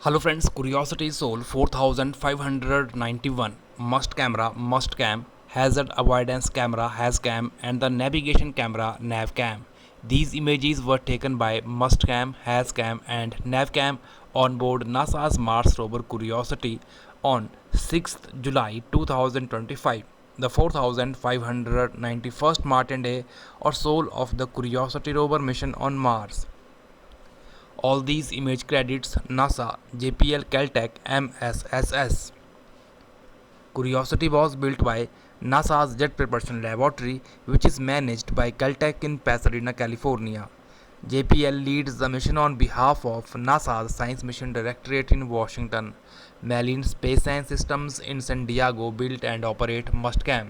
Hello friends, Curiosity Soul 4591 Must Camera Must Cam, Hazard Avoidance Camera Hazcam, and the Navigation Camera Navcam. These images were taken by Mustcam, Hazcam, and Navcam on board NASA's Mars rover Curiosity on 6th July 2025, the 4591st Martian day or soul of the Curiosity rover mission on Mars. All these image credits NASA, JPL Caltech, MSSS. Curiosity was built by NASA's Jet Propulsion Laboratory, which is managed by Caltech in Pasadena, California. JPL leads the mission on behalf of NASA's Science Mission Directorate in Washington. Marine Space Science Systems in San Diego built and operate Mustcam.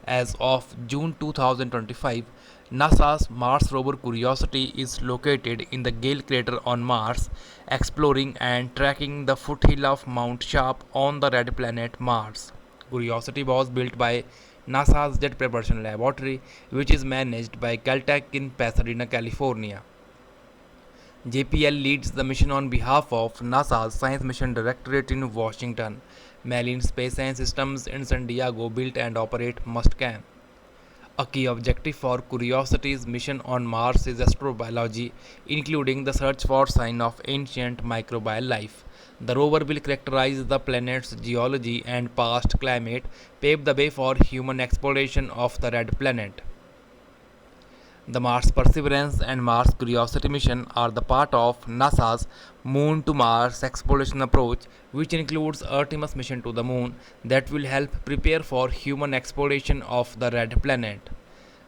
As of June 2025, NASA's Mars rover Curiosity is located in the Gale crater on Mars, exploring and tracking the foothill of Mount Sharp on the red planet Mars. Curiosity was built by NASA's Jet Propulsion Laboratory, which is managed by Caltech in Pasadena, California. JPL leads the mission on behalf of NASA's Science Mission Directorate in Washington. Marine Space Science Systems in San Diego built and operate Mustcam. A key objective for Curiosity's mission on Mars is astrobiology, including the search for signs of ancient microbial life. The rover will characterize the planet's geology and past climate, pave the way for human exploration of the red planet. The Mars Perseverance and Mars Curiosity mission are the part of NASA's Moon to Mars exploration approach, which includes Artemis mission to the Moon that will help prepare for human exploration of the red planet.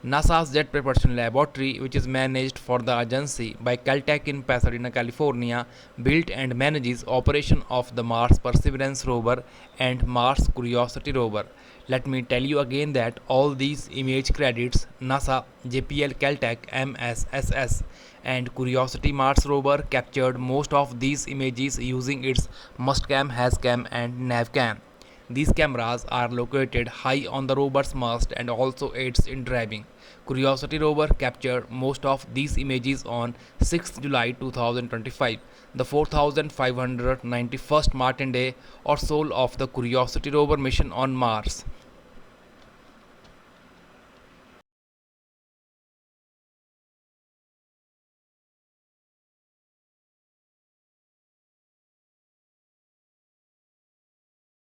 NASA's Jet Propulsion Laboratory, which is managed for the agency by Caltech in Pasadena, California, built and manages operation of the Mars Perseverance rover and Mars Curiosity rover. Let me tell you again that all these image credits NASA, JPL Caltech, MSSS, and Curiosity Mars rover captured most of these images using its Mustcam, Hazcam, and Navcam. These cameras are located high on the rover's mast and also aids in driving. Curiosity rover captured most of these images on 6th July 2025, the 4591st Martian day or soul of the Curiosity rover mission on Mars.